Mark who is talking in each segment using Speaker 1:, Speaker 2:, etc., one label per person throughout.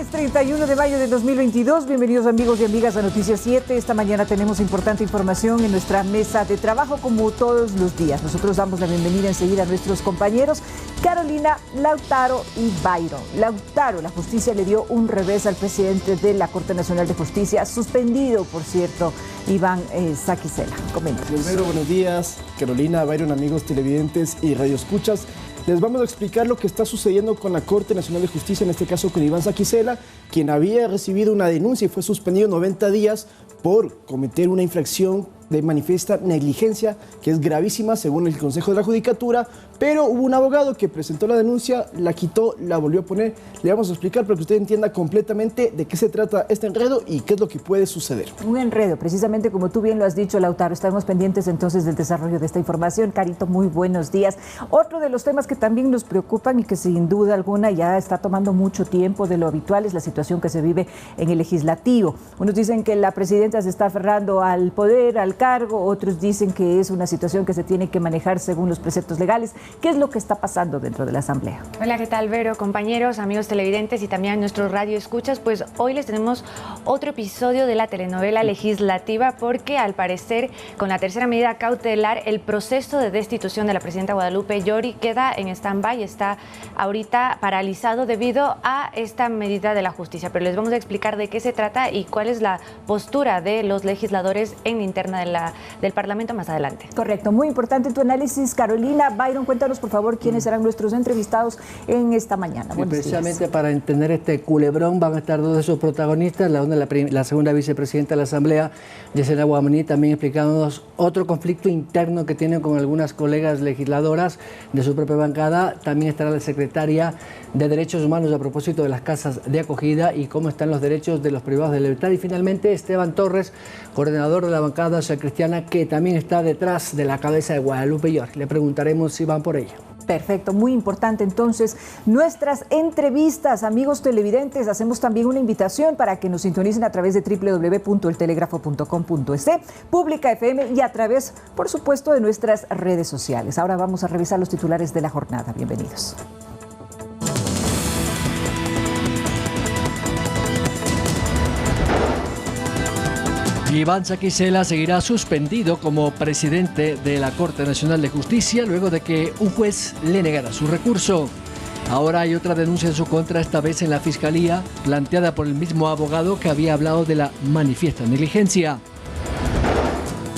Speaker 1: Martes 31 de mayo de 2022, bienvenidos amigos y amigas a Noticias 7. Esta mañana tenemos importante información en nuestra mesa de trabajo como todos los días. Nosotros damos la bienvenida enseguida a nuestros compañeros Carolina, Lautaro y Byron. Lautaro, la justicia le dio un revés al presidente de la Corte Nacional de Justicia, suspendido, por cierto, Iván Saquicela. Coméntanos.
Speaker 2: Primero, buenos días, Carolina, Byron, amigos televidentes y radioescuchas. Les vamos a explicar lo que está sucediendo con la Corte Nacional de Justicia, en este caso con Iván Saquicela, quien había recibido una denuncia y fue suspendido 90 días por cometer una infracción de manifiesta negligencia, que es gravísima según el Consejo de la Judicatura, pero hubo un abogado que presentó la denuncia, la quitó, la volvió a poner. Le vamos a explicar para que usted entienda completamente de qué se trata este enredo y qué es lo que puede suceder.
Speaker 1: Un enredo, precisamente como tú bien lo has dicho, Lautaro. Estaremos pendientes entonces del desarrollo de esta información. Carito, muy buenos días. Otro de los temas que también nos preocupan y que sin duda alguna ya está tomando mucho tiempo de lo habitual es la situación que se vive en el legislativo. Unos dicen que la presidenta se está aferrando al poder, al cargo, otros dicen que es una situación que se tiene que manejar según los preceptos legales. ¿Qué es lo que está pasando dentro de la Asamblea?
Speaker 3: Hola, ¿qué tal, Vero? Compañeros, amigos televidentes y también nuestros radioescuchas, pues hoy les tenemos otro episodio de la telenovela legislativa porque al parecer con la tercera medida cautelar el proceso de destitución de la presidenta Guadalupe Llori queda en stand-by, está ahorita paralizado debido a esta medida de la justicia, pero les vamos a explicar de qué se trata y cuál es la postura de los legisladores en la interna del Parlamento más adelante.
Speaker 1: Correcto, muy importante tu análisis, Carolina. Byron, cuéntanos por favor quiénes serán nuestros entrevistados en esta mañana.
Speaker 4: Precisamente para entender este culebrón van a estar dos de sus protagonistas, la segunda vicepresidenta de la Asamblea, Yesenia Guamaní, también explicándonos otro conflicto interno que tiene con algunas colegas legisladoras de su propia bancada. También estará la secretaria de Derechos Humanos a propósito de las casas de acogida y cómo están los derechos de los privados de libertad. Y finalmente Esteban Torres, coordinador de la bancada cristiana, que también está detrás de la cabeza de Guadalupe Llori. Le preguntaremos si van por ella.
Speaker 1: Perfecto, muy importante entonces nuestras entrevistas, amigos televidentes. Hacemos también una invitación para que nos sintonicen a través de www.eltelegrafo.com.es, Pública FM y a través, por supuesto, de nuestras redes sociales. Ahora vamos a revisar los titulares de la jornada. Bienvenidos.
Speaker 5: Iván Saquicela seguirá suspendido como presidente de la Corte Nacional de Justicia luego de que un juez le negara su recurso. Ahora hay otra denuncia en su contra, esta vez en la Fiscalía, planteada por el mismo abogado que había hablado de la manifiesta negligencia.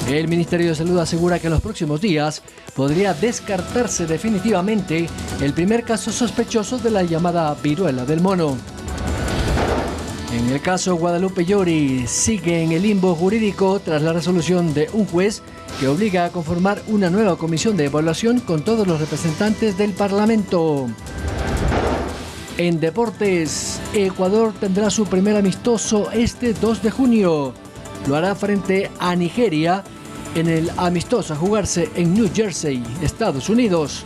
Speaker 5: El Ministerio de Salud asegura que en los próximos días podría descartarse definitivamente el primer caso sospechoso de la llamada viruela del mono. En el caso Guadalupe Llori sigue en el limbo jurídico tras la resolución de un juez que obliga a conformar una nueva comisión de evaluación con todos los representantes del Parlamento. En deportes, Ecuador tendrá su primer amistoso este 2 de junio. Lo hará frente a Nigeria en el amistoso a jugarse en New Jersey, Estados Unidos.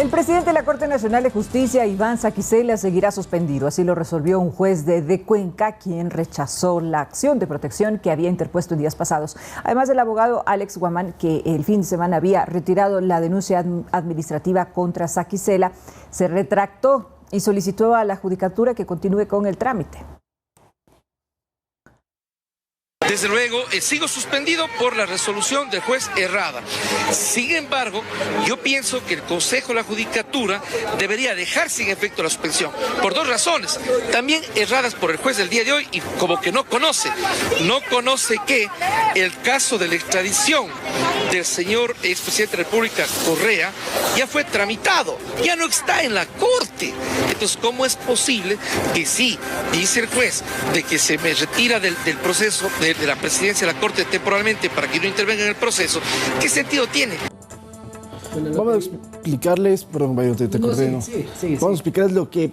Speaker 1: El presidente de la Corte Nacional de Justicia, Iván Saquicela, seguirá suspendido. Así lo resolvió un juez de Cuenca, quien rechazó la acción de protección que había interpuesto en días pasados. Además, el abogado Alex Guamán, que el fin de semana había retirado la denuncia administrativa contra Saquicela, se retractó y solicitó a la Judicatura que continúe con el trámite.
Speaker 6: Desde luego, sigo suspendido por la resolución del juez errada. Sin embargo, yo pienso que el Consejo de la Judicatura debería dejar sin efecto la suspensión, por dos razones, también erradas por el juez del día de hoy y como que no conoce que el caso de la extradición del señor expresidente de la República, Correa, ya fue tramitado, ya no está en la Corte. Entonces, ¿cómo es posible que sí, dice el juez, de que se me retira del proceso de la presidencia de la Corte temporalmente para que no intervenga en el proceso? ¿Qué sentido tiene?
Speaker 2: Vamos a explicarles, perdón, te coordino. Vamos a explicarles lo que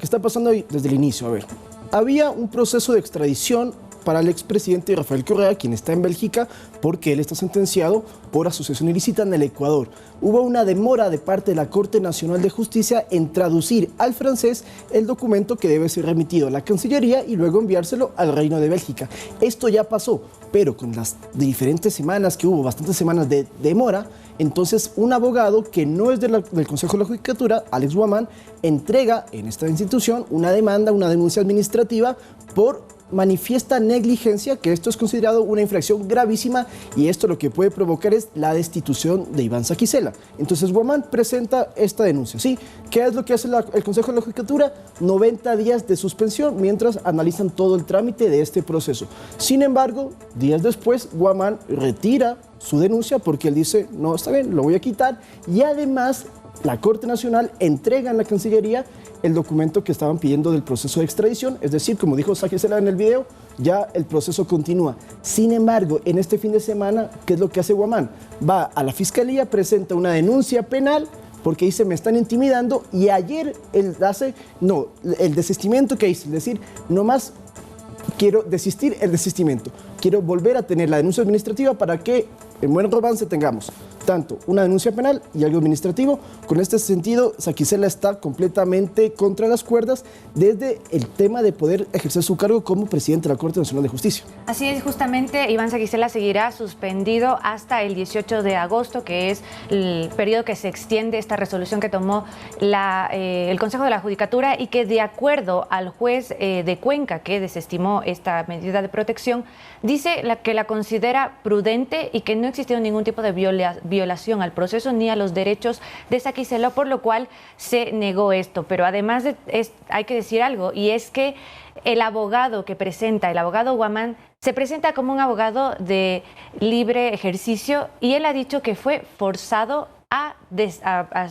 Speaker 2: está pasando hoy desde el inicio. A ver, había un proceso de extradición para el expresidente Rafael Correa, quien está en Bélgica, porque él está sentenciado por asociación ilícita en el Ecuador. Hubo una demora de parte de la Corte Nacional de Justicia en traducir al francés el documento que debe ser remitido a la Cancillería y luego enviárselo al Reino de Bélgica. Esto ya pasó, pero con las diferentes semanas que hubo, bastantes semanas de demora, entonces un abogado que no es del Consejo de la Judicatura, Alex Guamán, entrega en esta institución una demanda, una denuncia administrativa por manifiesta negligencia, que esto es considerado una infracción gravísima y esto lo que puede provocar es la destitución de Iván Saquicela. Entonces Guamán presenta esta denuncia. ¿Sí? ¿Qué es lo que hace el Consejo de la Judicatura? 90 días de suspensión mientras analizan todo el trámite de este proceso. Sin embargo, días después Guamán retira su denuncia porque él dice, no, está bien, lo voy a quitar, y además la Corte Nacional entrega en la Cancillería el documento que estaban pidiendo del proceso de extradición, es decir, como dijo Saquicela en el video, ya el proceso continúa. Sin embargo, en este fin de semana, ¿qué es lo que hace Guamán? Va a la Fiscalía, presenta una denuncia penal porque dice, me están intimidando, y ayer él hace, el desistimiento que hizo, es decir, no más quiero desistir el desistimiento, quiero volver a tener la denuncia administrativa para que en buen avance tengamos tanto una denuncia penal y algo administrativo. Con este sentido, Saquicela está completamente contra las cuerdas desde el tema de poder ejercer su cargo como presidente de la Corte Nacional de Justicia.
Speaker 3: Así es, justamente Iván Saquicela seguirá suspendido hasta el 18 de agosto, que es el periodo que se extiende esta resolución que tomó el Consejo de la Judicatura, y que, de acuerdo al juez de Cuenca, que desestimó esta medida de protección, dice que la considera prudente y que no ha existido ningún tipo de violación al proceso ni a los derechos de Saquicela, por lo cual se negó esto. Pero además hay que decir algo, y es que el abogado que presenta, el abogado Guamán, se presenta como un abogado de libre ejercicio, y él ha dicho que fue forzado a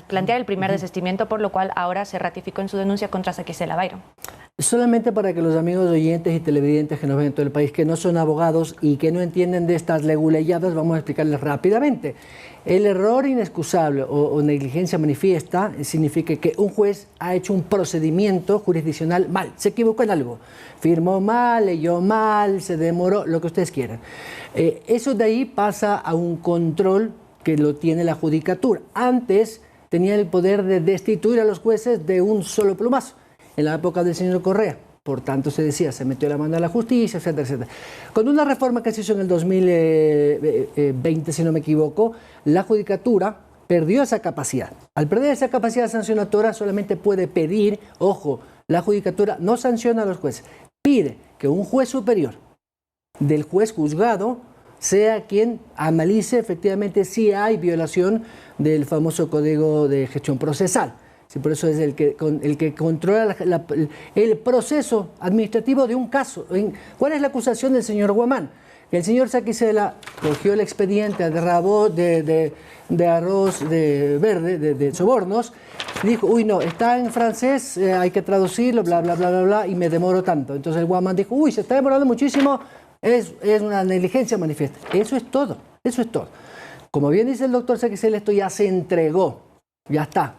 Speaker 3: plantear el primer desistimiento, por lo cual ahora se ratificó en su denuncia contra Saquicela. Byron.
Speaker 4: Solamente para que los amigos oyentes y televidentes que nos ven en todo el país, que no son abogados y que no entienden de estas leguleyadas, vamos a explicarles rápidamente. El error inexcusable o negligencia manifiesta significa que un juez ha hecho un procedimiento jurisdiccional mal, se equivocó en algo, firmó mal, leyó mal, se demoró, lo que ustedes quieran. Eso de ahí pasa a un control que lo tiene la Judicatura. Antes tenía el poder de destituir a los jueces de un solo plumazo, en la época del señor Correa. Por tanto, se decía, se metió la mano a la justicia, etcétera, etcétera. Con una reforma que se hizo en el 2020, si no me equivoco, la Judicatura perdió esa capacidad. Al perder esa capacidad sancionatoria, solamente puede pedir, ojo, la Judicatura no sanciona a los jueces, pide que un juez superior del juez juzgado sea quien analice efectivamente si hay violación del famoso Código de Gestión Procesal. Sí, por eso es el que controla el proceso administrativo de un caso. ¿Cuál es la acusación del señor Guamán? Que el señor Saquicela cogió el expediente de arroz verde, de sobornos, y dijo, uy, no, está en francés, hay que traducirlo, bla, bla, bla, bla, bla, y me demoro tanto. Entonces el Guamán dijo, uy, se está demorando muchísimo, es una negligencia manifiesta. Eso es todo, eso es todo. Como bien dice el doctor Saquicela, esto ya se entregó, ya está.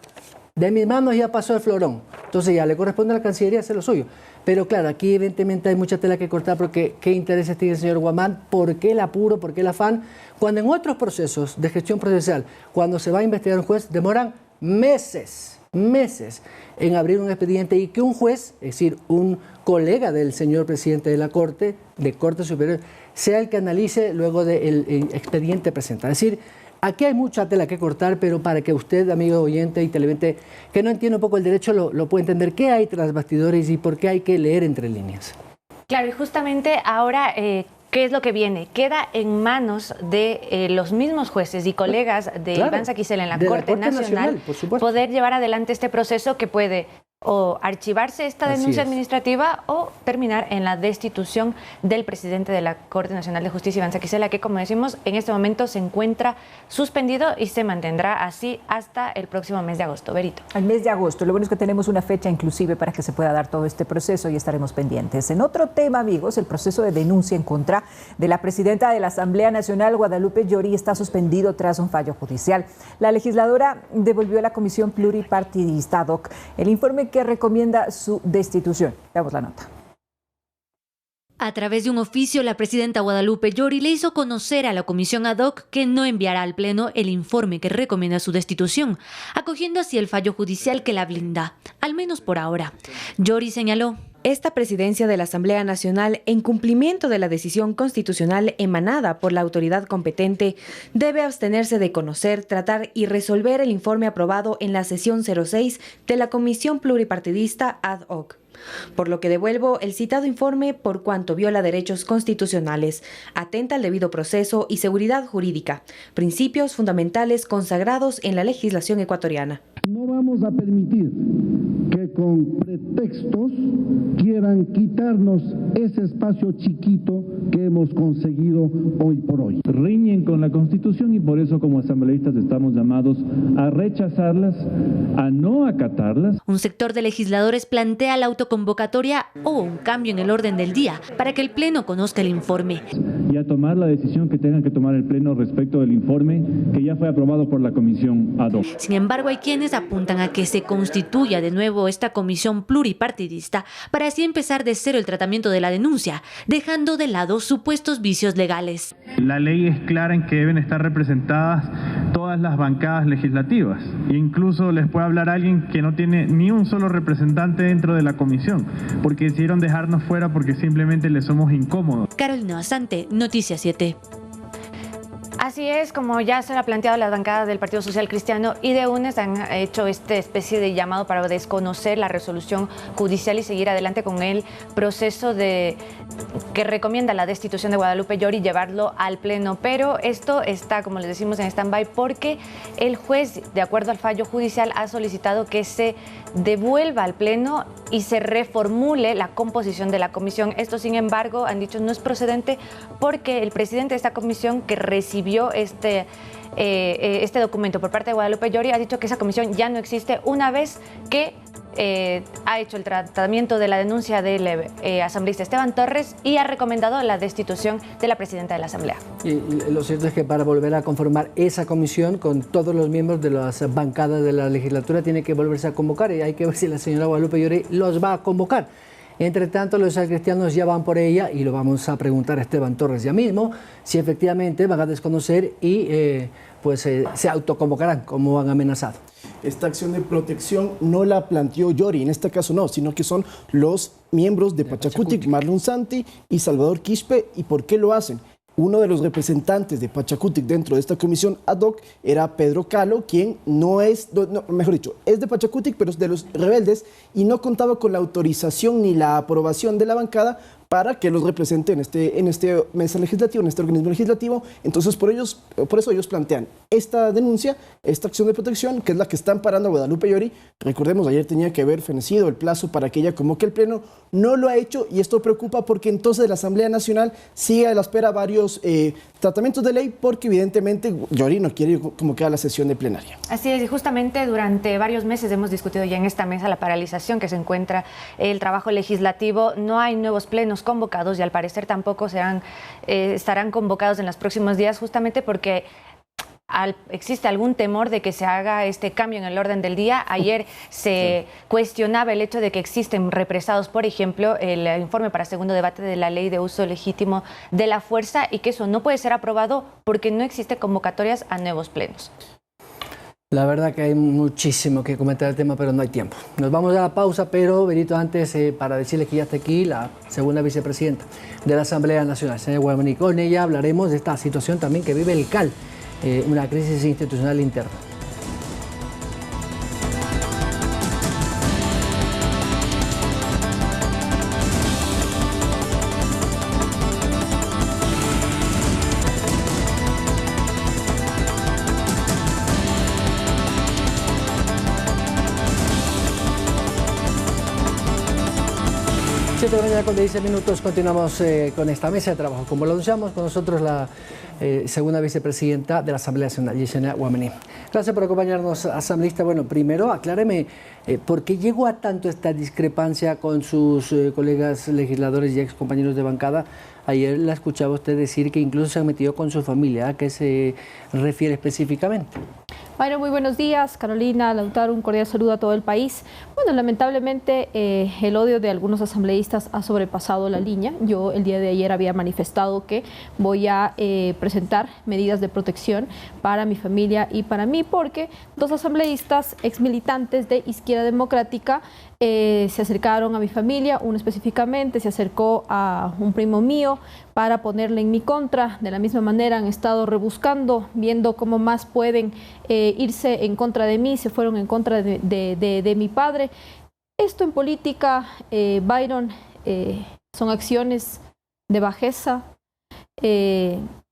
Speaker 4: De mis manos ya pasó el florón, entonces ya le corresponde a la Cancillería hacer lo suyo. Pero claro, aquí evidentemente hay mucha tela que cortar, porque ¿qué intereses tiene el señor Guamán? ¿Por qué el apuro? ¿Por qué el afán? Cuando en otros procesos de gestión procesal, cuando se va a investigar un juez, demoran meses en abrir un expediente, y que un juez, es decir, un colega del señor presidente de la Corte, de Corte Superior, sea el que analice luego del expediente presentado. Es decir, aquí hay mucha tela que cortar, pero para que usted, amigo oyente y televidente, que no entiende un poco el derecho, lo puede entender. ¿Qué hay tras bastidores y por qué hay que leer entre líneas? Claro, y justamente ahora, ¿qué es lo que viene? Queda en manos de los mismos jueces y colegas de Iván Saquicela en la Corte Nacional poder llevar adelante este proceso, que puede o archivarse esta denuncia administrativa o terminar en la destitución del presidente de la Corte Nacional de Justicia, Iván Saquicela, que, como decimos, en este momento se encuentra suspendido y se mantendrá así hasta el próximo mes de agosto. Berito.
Speaker 1: El mes de agosto. Lo bueno es que tenemos una fecha inclusive para que se pueda dar todo este proceso y estaremos pendientes. En otro tema, amigos, el proceso de denuncia en contra de la presidenta de la Asamblea Nacional, Guadalupe Llori, está suspendido tras un fallo judicial. La legisladora devolvió a la Comisión Pluripartidista ad hoc el informe que recomienda su destitución. Veamos la nota.
Speaker 7: A través de un oficio, la presidenta Guadalupe Llori le hizo conocer a la comisión ad hoc que no enviará al Pleno el informe que recomienda su destitución, acogiendo así el fallo judicial que la blinda, al menos por ahora. Llori señaló:
Speaker 8: esta presidencia de la Asamblea Nacional, en cumplimiento de la decisión constitucional emanada por la autoridad competente, debe abstenerse de conocer, tratar y resolver el informe aprobado en la sesión 06 de la Comisión Pluripartidista ad hoc. Por lo que devuelvo el citado informe por cuanto viola derechos constitucionales, atenta al debido proceso y seguridad jurídica, principios fundamentales consagrados en la legislación ecuatoriana.
Speaker 9: No vamos a permitir que con pretextos quieran quitarnos ese espacio chiquito que hemos conseguido hoy por hoy. Riñen con la Constitución y por eso como asambleístas estamos llamados a rechazarlas, a no acatarlas.
Speaker 7: Un sector de legisladores plantea la autoconvocatoria o un cambio en el orden del día para que el Pleno conozca el informe.
Speaker 9: Y a tomar la decisión que tengan que tomar el Pleno respecto del informe que ya fue aprobado por la Comisión ad hoc.
Speaker 7: Sin embargo, hay quienes apuntan a que se constituya de nuevo esta comisión pluripartidista para así empezar de cero el tratamiento de la denuncia, dejando de lado supuestos vicios legales.
Speaker 10: La ley es clara en que deben estar representadas todas las bancadas legislativas. E incluso les puede hablar alguien que no tiene ni un solo representante dentro de la comisión, porque decidieron dejarnos fuera porque simplemente les somos incómodos.
Speaker 7: Carolina Basante, Noticias 7.
Speaker 3: Así es, como ya se lo ha planteado las bancadas del Partido Social Cristiano y de UNES, han hecho esta especie de llamado para desconocer la resolución judicial y seguir adelante con el proceso que recomienda la destitución de Guadalupe Llori y llevarlo al Pleno. Pero esto está, como les decimos, en stand-by porque el juez, de acuerdo al fallo judicial, ha solicitado que se devuelva al Pleno y se reformule la composición de la comisión. Esto, sin embargo, han dicho no es procedente porque el presidente de esta comisión que recibió este documento por parte de Guadalupe Llori ha dicho que esa comisión ya no existe una vez que ha hecho el tratamiento de la denuncia del asambleísta Esteban Torres y ha recomendado la destitución de la presidenta de la Asamblea.
Speaker 4: Y lo cierto es que para volver a conformar esa comisión con todos los miembros de las bancadas de la legislatura tiene que volverse a convocar y hay que ver si la señora Guadalupe Llori los va a convocar. Entre tanto, los cristianos ya van por ella y lo vamos a preguntar a Esteban Torres ya mismo si efectivamente van a desconocer y se autoconvocarán como han amenazado.
Speaker 2: Esta acción de protección no la planteó Llori, en este caso no, sino que son los miembros de Pachacutic, Marlon Santi y Salvador Quispe. ¿Y por qué lo hacen? Uno de los representantes de Pachacutic dentro de esta comisión ad hoc era Pedro Calo, quien es de Pachacutic, pero es de los rebeldes y no contaba con la autorización ni la aprobación de la bancada para que los represente en este mesa legislativo, en este organismo legislativo. Entonces, por eso ellos plantean esta denuncia, esta acción de protección, que es la que está amparando a Guadalupe Llori. Recordemos, ayer tenía que haber fenecido el plazo para que ella convoque el Pleno, no lo ha hecho y esto preocupa porque entonces la Asamblea Nacional sigue a la espera varios tratamientos de ley porque evidentemente Llori no quiere convocar la sesión de plenaria.
Speaker 3: Así es, y justamente durante varios meses hemos discutido ya en esta mesa la paralización que se encuentra el trabajo legislativo. No hay nuevos plenos convocados y al parecer tampoco estarán convocados en los próximos días justamente porque existe algún temor de que se haga este cambio en el orden del día. Ayer se cuestionaba el hecho de que existen represados, por ejemplo, el informe para segundo debate de la ley de uso legítimo de la fuerza y que eso no puede ser aprobado porque no existe convocatorias a nuevos plenos.
Speaker 4: La verdad que hay muchísimo que comentar el tema, pero no hay tiempo. Nos vamos a la pausa, pero Benito, antes para decirle que ya está aquí la segunda vicepresidenta de la Asamblea Nacional, señora Guamaní. Con ella hablaremos de esta situación también que vive el CAL, una crisis institucional interna. Con 10 minutos continuamos con esta mesa de trabajo. Como lo anunciamos, con nosotros la segunda vicepresidenta de la Asamblea Nacional, Yesenia Guamaní. Gracias por acompañarnos, asambleísta. Bueno, primero acláreme, ¿por qué llegó a tanto esta discrepancia con sus colegas legisladores y ex compañeros de bancada? Ayer la escuchaba usted decir que incluso se han metido con su familia. ¿A qué se refiere específicamente?
Speaker 11: Bueno, muy buenos días, Carolina, Lautaro, un cordial saludo a todo el país. Bueno, lamentablemente el odio de algunos asambleístas ha sobrepasado la línea. Yo el día de ayer había manifestado que voy a presentar medidas de protección para mi familia y para mí, porque dos asambleístas exmilitantes de Izquierda Democrática se acercaron a mi familia, uno específicamente se acercó a un primo mío para ponerle en mi contra. De la misma manera han estado rebuscando, viendo cómo más pueden irse en contra de mí, se fueron en contra de mi padre. Esto en política, Byron, son acciones de bajeza,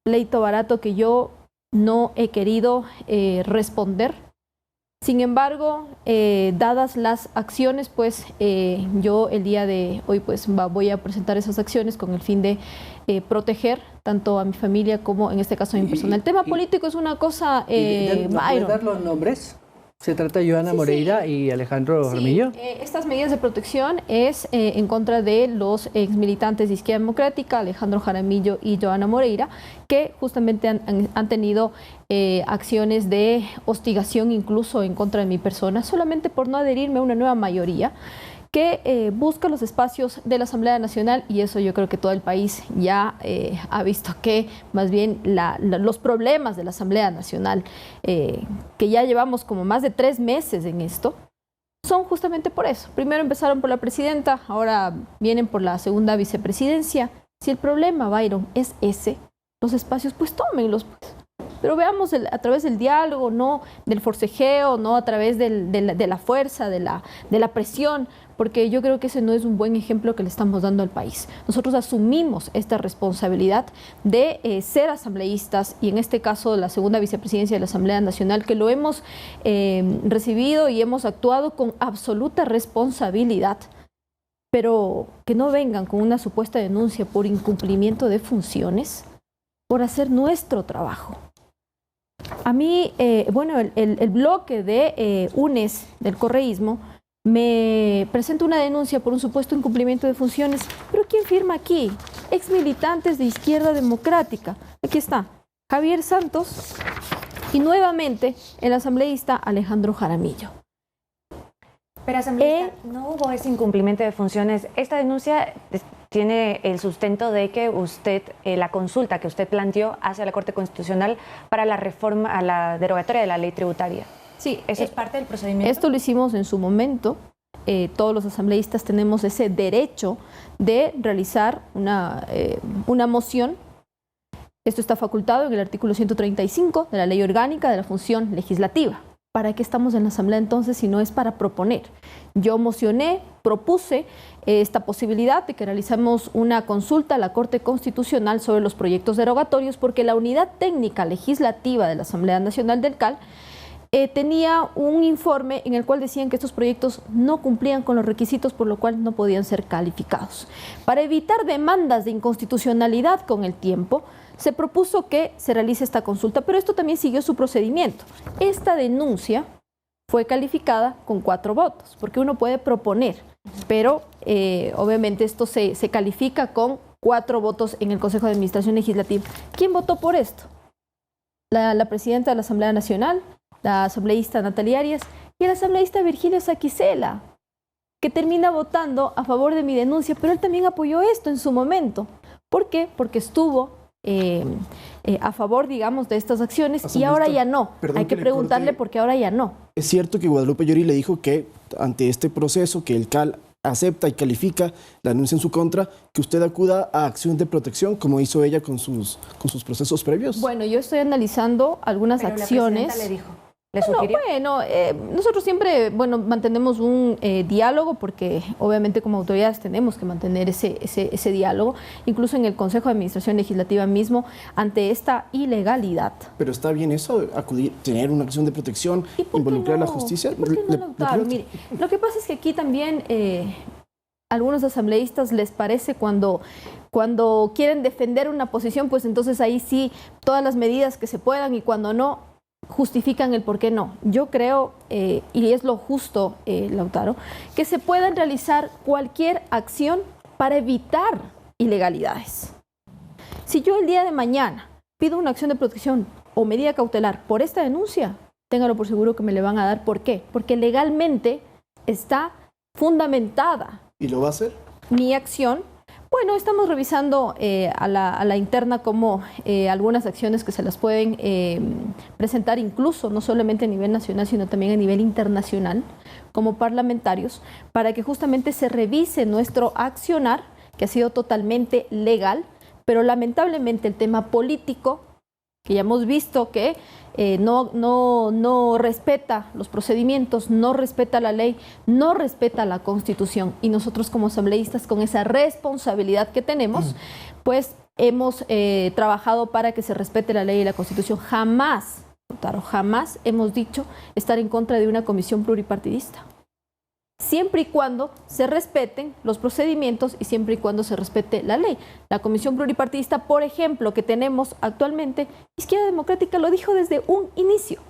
Speaker 11: pleito barato que yo no he querido responder. Sin embargo, dadas las acciones, pues yo el día de hoy pues voy a presentar esas acciones con el fin de proteger tanto a mi familia como en este caso a mi persona. El tema político es una cosa...
Speaker 4: ¿Puedes dar los nombres? ¿Se trata de Joana Moreira y Alejandro Jaramillo?
Speaker 11: Estas medidas de protección es en contra de los exmilitantes de Izquierda Democrática, Alejandro Jaramillo y Joana Moreira, que justamente han tenido acciones de hostigación incluso en contra de mi persona, solamente por no adherirme a una nueva mayoría que busca los espacios de la Asamblea Nacional, y eso yo creo que todo el país ya ha visto que más bien los problemas de la Asamblea Nacional, que ya llevamos como más de 3 meses en esto, son justamente por eso. Primero empezaron por la presidenta, ahora vienen por la segunda vicepresidencia. Si el problema, Byron, es ese, los espacios, pues tómenlos, pues. Pero veamos a través del diálogo, no del forcejeo, no a través de la fuerza, de la presión, porque yo creo que ese no es un buen ejemplo que le estamos dando al país. Nosotros asumimos esta responsabilidad de ser asambleístas, y en este caso de la segunda vicepresidencia de la Asamblea Nacional, que lo hemos recibido y hemos actuado con absoluta responsabilidad, pero que no vengan con una supuesta denuncia por incumplimiento de funciones, por hacer nuestro trabajo. A mí, bueno, el bloque de UNES del correísmo me presenta una denuncia por un supuesto incumplimiento de funciones. ¿Pero quién firma aquí? Exmilitantes de Izquierda Democrática. Aquí está, Javier Santos y nuevamente el asambleísta Alejandro Jaramillo.
Speaker 3: Pero asambleísta, no hubo ese incumplimiento de funciones. Esta denuncia tiene el sustento de que usted, la consulta que usted planteó hacia la Corte Constitucional para la reforma, a la derogatoria de la ley tributaria. Sí, ¿eso es parte del procedimiento?
Speaker 11: Esto lo hicimos en su momento. Todos los asambleístas tenemos ese derecho de realizar una moción. Esto está facultado en el artículo 135 de la Ley Orgánica de la Función Legislativa. ¿Para qué estamos en la Asamblea entonces si no es para proponer? Yo mocioné, propuse esta posibilidad de que realicemos una consulta a la Corte Constitucional sobre los proyectos derogatorios, porque la Unidad Técnica Legislativa de la Asamblea Nacional del CAL tenía un informe en el cual decían que estos proyectos no cumplían con los requisitos, por lo cual no podían ser calificados. Para evitar demandas de inconstitucionalidad con el tiempo, se propuso que se realice esta consulta, pero esto también siguió su procedimiento. Esta denuncia fue calificada con 4 votos, porque uno puede proponer, pero obviamente esto se califica con 4 votos en el Consejo de Administración Legislativa. ¿Quién votó por esto? La presidenta de la Asamblea Nacional, la asambleísta Natalia Arias y el asambleísta Virgilio Saquicela, que termina votando a favor de mi denuncia, pero él también apoyó esto en su momento. ¿Por qué? Porque estuvo a favor, digamos, de estas acciones, y ahora ya no. Hay que preguntarle por qué ahora ya no.
Speaker 2: Es cierto que Guadalupe Llori le dijo que ante este proceso que el CAL acepta y califica la denuncia en su contra, que usted acuda a acción de protección, como hizo ella con sus procesos previos.
Speaker 11: Bueno, yo estoy analizando algunas acciones.
Speaker 3: La presidenta le dijo.
Speaker 11: Nosotros siempre mantenemos un diálogo, porque obviamente como autoridades tenemos que mantener ese diálogo, incluso en el Consejo de Administración Legislativa mismo, ante esta ilegalidad.
Speaker 2: Pero está bien eso, acudir, tener una acción de protección, involucrar a la justicia.
Speaker 11: Mire, lo que pasa es que aquí también algunos asambleístas les parece cuando quieren defender una posición, pues entonces ahí sí todas las medidas que se puedan, y cuando no, justifican el por qué no. Yo creo, y es lo justo, Lautaro, que se puedan realizar cualquier acción para evitar ilegalidades. Si yo el día de mañana pido una acción de protección o medida cautelar por esta denuncia, téngalo por seguro que me le van a dar. ¿Por qué? Porque legalmente está fundamentada.
Speaker 2: ¿Y lo va a hacer?
Speaker 11: Mi acción. Bueno, estamos revisando a la interna como algunas acciones que se las pueden presentar incluso, no solamente a nivel nacional, sino también a nivel internacional, como parlamentarios, para que justamente se revise nuestro accionar, que ha sido totalmente legal, pero lamentablemente el tema político, que ya hemos visto que no respeta los procedimientos, no respeta la ley, no respeta la Constitución. Y nosotros como asambleístas, con esa responsabilidad que tenemos, pues hemos trabajado para que se respete la ley y la Constitución. Jamás, Lautaro, jamás hemos dicho estar en contra de una comisión pluripartidista. Siempre y cuando se respeten los procedimientos y siempre y cuando se respete la ley. La comisión pluripartidista, por ejemplo, que tenemos actualmente, Izquierda Democrática lo dijo desde un inicio,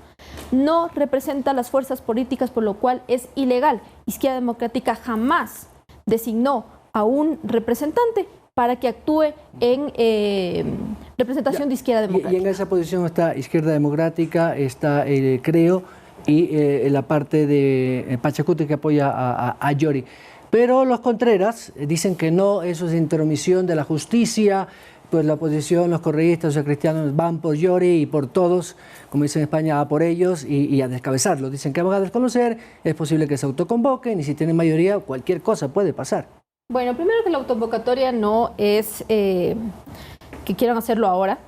Speaker 11: no representa las fuerzas políticas, por lo cual es ilegal. Izquierda Democrática jamás designó a un representante para que actúe en representación de Izquierda Democrática.
Speaker 4: Y en esa posición está Izquierda Democrática, está Creo, y la parte de Pachacuti que apoya a Yori. Pero los Contreras dicen que no, eso es intromisión de la justicia, pues la oposición, los correístas, los cristianos van por Yori y por todos, como dicen en España, a por ellos y a descabezarlos. Dicen que van a desconocer, es posible que se autoconvoquen y si tienen mayoría, cualquier cosa puede pasar.
Speaker 11: Bueno, primero que la autoconvocatoria no es que quieran hacerlo ahora.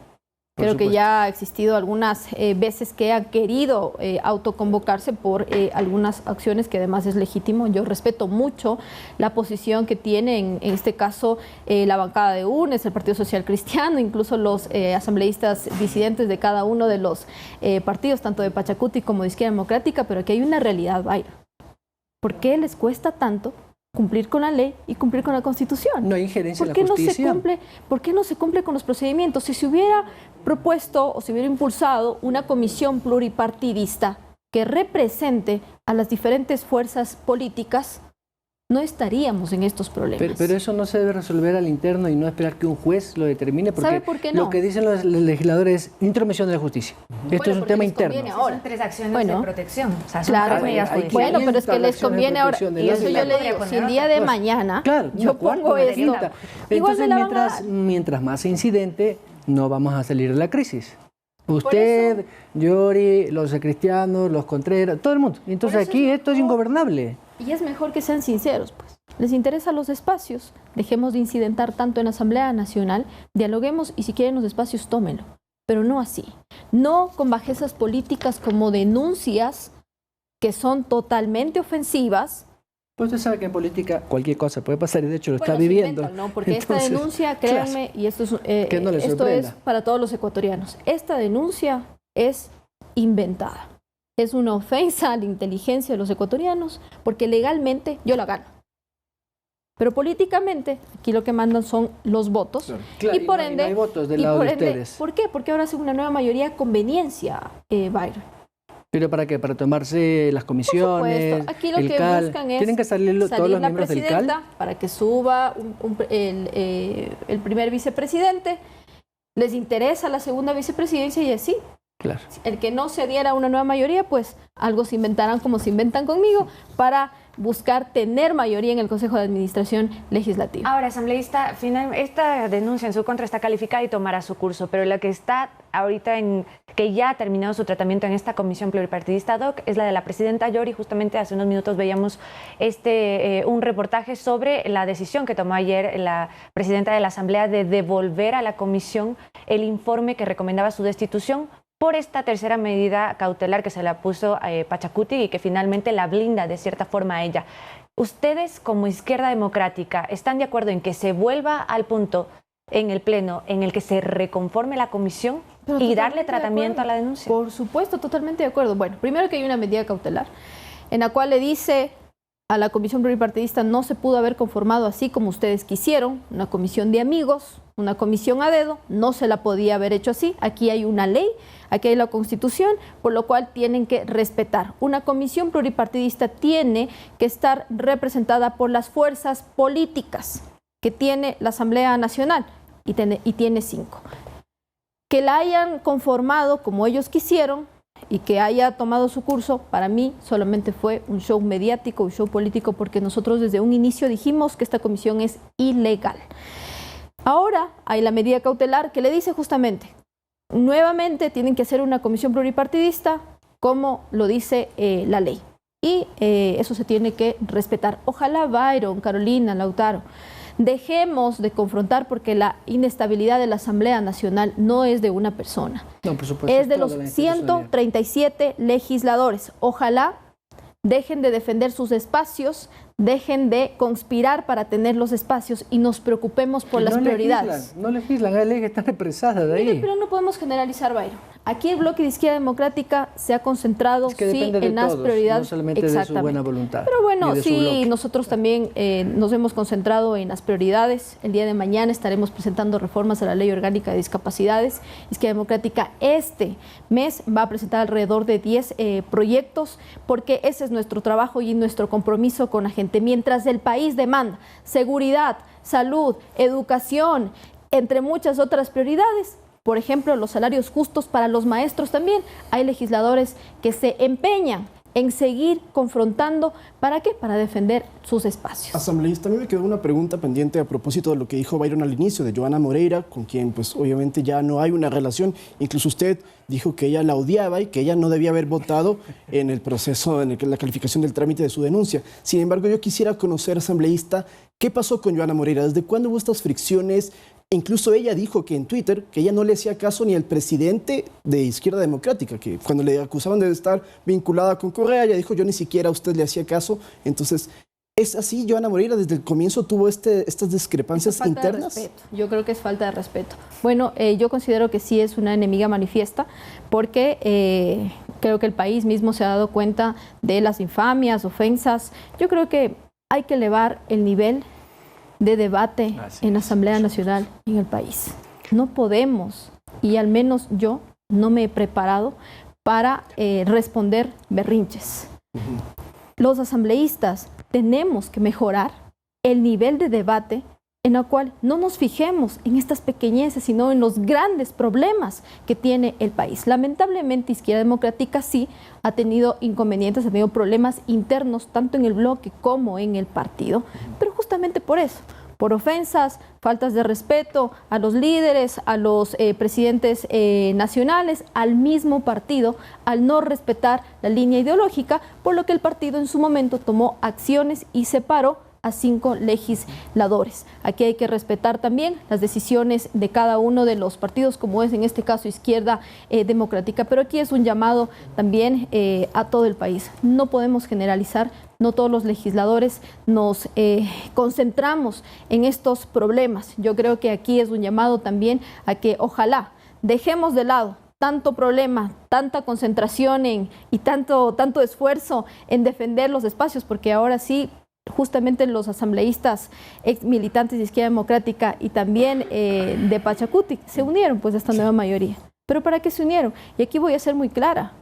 Speaker 11: Creo que ya ha existido algunas veces que han querido autoconvocarse por algunas acciones que además es legítimo. Yo respeto mucho la posición que tiene en este caso la bancada de UNES, el Partido Social Cristiano, incluso los asambleístas disidentes de cada uno de los partidos, tanto de Pachacuti como de Izquierda Democrática, pero aquí hay una realidad, Byron. ¿Por qué les cuesta tanto cumplir con la ley y cumplir con la Constitución?
Speaker 4: No hay injerencia en la justicia.
Speaker 11: ¿Por qué no se cumple con los procedimientos? Si se hubiera propuesto o se hubiera impulsado una comisión pluripartidista que represente a las diferentes fuerzas políticas, no estaríamos en estos problemas.
Speaker 4: Pero eso no se debe resolver al interno y no esperar que un juez lo determine, porque
Speaker 11: ¿sabe por qué no?
Speaker 4: Lo que dicen los legisladores es intromisión de la justicia. Esto es un tema interno.
Speaker 3: Ahora. Son 3 acciones de protección. O sea, son
Speaker 11: claro, bueno, pero es que les conviene ahora. Y eso yo le digo, si el día de mañana yo pongo esto,
Speaker 4: entonces mientras más incidente, no vamos a salir de la crisis. Usted, Yori, los cristianos, los Contreras, todo el mundo. Entonces aquí esto es ingobernable.
Speaker 11: Y es mejor que sean sinceros, pues. Les interesan los espacios. Dejemos de incidentar tanto en la Asamblea Nacional, dialoguemos y si quieren los espacios, tómenlo. Pero no así. No con bajezas políticas como denuncias que son totalmente ofensivas.
Speaker 4: Pues usted sabe que en política cualquier cosa puede pasar y de hecho lo está viviendo.
Speaker 11: Inventan, ¿no? Porque esta denuncia, créanme, y esto es para todos los ecuatorianos, esta denuncia es inventada. Es una ofensa a la inteligencia de los ecuatorianos, porque legalmente yo la gano. Pero políticamente, aquí lo que mandan son los votos.
Speaker 4: Claro,
Speaker 11: y por ende,
Speaker 4: no hay votos del lado de ustedes.
Speaker 11: ¿Por qué? Porque ahora hace una nueva mayoría a conveniencia, Byron.
Speaker 4: ¿Pero para qué? ¿Para tomarse las comisiones?
Speaker 11: Aquí lo
Speaker 4: el
Speaker 11: que
Speaker 4: CAL.
Speaker 11: buscan es
Speaker 4: ¿Tienen que salir todos los miembros del CAL?
Speaker 11: Para que suba el primer vicepresidente. Les interesa la segunda vicepresidencia y así.
Speaker 4: Claro.
Speaker 11: El que no se diera una nueva mayoría, pues algo se inventarán como se inventan conmigo para buscar tener mayoría en el Consejo de Administración Legislativa.
Speaker 3: Ahora, asambleísta, esta denuncia en su contra está calificada y tomará su curso, pero la que está ahorita que ya ha terminado su tratamiento en esta comisión pluripartidista ad hoc es la de la presidenta Yori. Justamente hace unos minutos veíamos un reportaje sobre la decisión que tomó ayer la presidenta de la Asamblea de devolver a la comisión el informe que recomendaba su destitución por esta tercera medida cautelar que se la puso Pachacuti y que finalmente la blinda de cierta forma a ella. ¿Ustedes como Izquierda Democrática están de acuerdo en que se vuelva al punto en el Pleno en el que se reconforme la comisión y darle tratamiento a la denuncia?
Speaker 11: Por supuesto, totalmente de acuerdo. Bueno, primero que hay una medida cautelar en la cual le dice a la comisión pluripartidista no se pudo haber conformado así como ustedes quisieron, una comisión de amigos, una comisión a dedo, no se la podía haber hecho así. Aquí hay una ley, aquí hay la Constitución, por lo cual tienen que respetar. Una comisión pluripartidista tiene que estar representada por las fuerzas políticas que tiene la Asamblea Nacional y tiene 5. Que la hayan conformado como ellos quisieron y que haya tomado su curso, para mí solamente fue un show mediático, un show político, porque nosotros desde un inicio dijimos que esta comisión es ilegal. Ahora hay la medida cautelar que le dice justamente, nuevamente tienen que hacer una comisión pluripartidista, como lo dice la ley. Y eso se tiene que respetar. Ojalá, Byron, Carolina, Lautaro, dejemos de confrontar, porque la inestabilidad de la Asamblea Nacional no es de una persona.
Speaker 4: No, por supuesto,
Speaker 11: es de los 137 legisladores. Ojalá dejen de defender sus espacios, dejen de conspirar para tener los espacios y nos preocupemos por las prioridades.
Speaker 4: No legislan, hay leyes que están represadas de ahí.
Speaker 11: Mire, pero no podemos generalizar, Byron. Aquí el bloque de Izquierda Democrática se ha concentrado en las prioridades.
Speaker 4: No solamente de su buena voluntad.
Speaker 11: Pero bueno, sí, nosotros también nos hemos concentrado en las prioridades. El día de mañana estaremos presentando reformas a la Ley Orgánica de Discapacidades. Izquierda Democrática este mes va a presentar alrededor de 10 proyectos, porque ese es nuestro trabajo y nuestro compromiso con la gente. Mientras el país demanda seguridad, salud, educación, entre muchas otras prioridades, por ejemplo, los salarios justos para los maestros también, hay legisladores que se empeñan en seguir confrontando. ¿Para qué? Para defender sus espacios.
Speaker 2: Asambleísta, a mí me quedó una pregunta pendiente a propósito de lo que dijo Byron al inicio, de Johanna Moreira, con quien pues obviamente ya no hay una relación. Incluso usted dijo que ella la odiaba y que ella no debía haber votado en el proceso, en la calificación del trámite de su denuncia. Sin embargo, yo quisiera conocer, asambleísta, ¿qué pasó con Johanna Moreira? ¿Desde cuándo hubo estas fricciones? Incluso ella dijo que en Twitter que ella no le hacía caso ni al presidente de Izquierda Democrática, que cuando le acusaban de estar vinculada con Correa, ella dijo, yo ni siquiera a usted le hacía caso. Entonces, ¿es así? Johanna Moreira desde el comienzo tuvo estas discrepancias internas.
Speaker 11: Yo creo que es falta de respeto. Bueno, yo considero que sí es una enemiga manifiesta, porque creo que el país mismo se ha dado cuenta de las infamias, ofensas. Yo creo que hay que elevar el nivel de debate en la Asamblea Nacional en el país. No podemos, y al menos yo no me he preparado para responder berrinches. Los asambleístas tenemos que mejorar el nivel de debate, en el cual no nos fijemos en estas pequeñeces, sino en los grandes problemas que tiene el país. Lamentablemente, Izquierda Democrática sí ha tenido inconvenientes, ha tenido problemas internos, tanto en el bloque como en el partido, pero justamente por eso, por ofensas, faltas de respeto a los líderes, a los presidentes nacionales, al mismo partido, al no respetar la línea ideológica, por lo que el partido en su momento tomó acciones y separó a 5 legisladores. Aquí hay que respetar también las decisiones de cada uno de los partidos, como es en este caso Izquierda Democrática, pero aquí es un llamado también a todo el país. No podemos generalizar, no todos los legisladores nos concentramos en estos problemas. Yo creo que aquí es un llamado también a que ojalá dejemos de lado tanto problema, tanta concentración y tanto esfuerzo en defender los espacios, porque ahora sí, justamente los asambleístas ex militantes de Izquierda Democrática y también de Pachacuti se unieron pues a esta nueva mayoría. ¿Pero para qué se unieron? Y aquí voy a ser muy clara.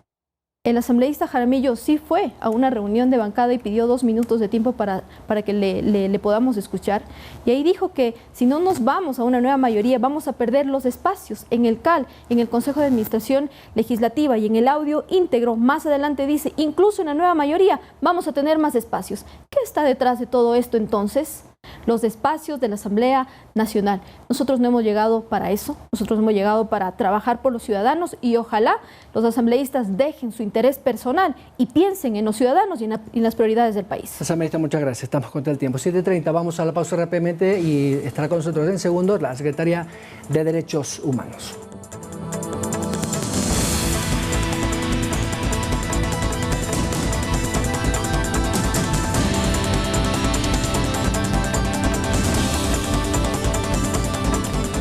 Speaker 11: El asambleísta Jaramillo sí fue a una reunión de bancada y pidió 2 minutos de tiempo para que le podamos escuchar. Y ahí dijo que si no nos vamos a una nueva mayoría, vamos a perder los espacios en el CAL, en el Consejo de Administración Legislativa, y en el audio íntegro más adelante dice, incluso en la nueva mayoría vamos a tener más espacios. ¿Qué está detrás de todo esto entonces? Los espacios de la Asamblea Nacional. Nosotros no hemos llegado para eso, nosotros hemos llegado para trabajar por los ciudadanos, y ojalá los asambleístas dejen su interés personal y piensen en los ciudadanos y en las prioridades del país.
Speaker 4: Asambleísta, muchas gracias. Estamos contra el tiempo. 7:30, vamos a la pausa rápidamente y estará con nosotros en segundos la Secretaria de Derechos Humanos.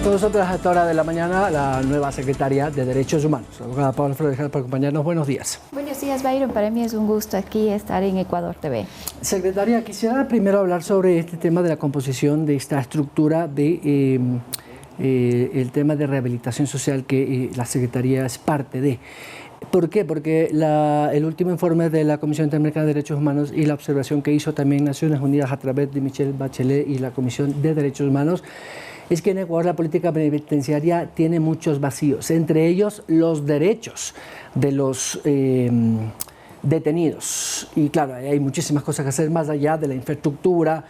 Speaker 4: Con nosotros a esta hora de la mañana la nueva secretaria de Derechos Humanos, la abogada Paula Flores, para acompañarnos. Buenos días.
Speaker 12: Buenos días, Byron. Para mí es un gusto aquí estar en Ecuador TV.
Speaker 4: Secretaria, quisiera primero hablar sobre este tema de la composición de esta estructura de el tema de rehabilitación social que la Secretaría es parte de. ¿Por qué? Porque el último informe de la Comisión Interamericana de Derechos Humanos y la observación que hizo también Naciones Unidas a través de Michelle Bachelet y la Comisión de Derechos Humanos es que en Ecuador la política penitenciaria tiene muchos vacíos, entre ellos los derechos de los detenidos. Y claro, hay muchísimas cosas que hacer más allá de la infraestructura,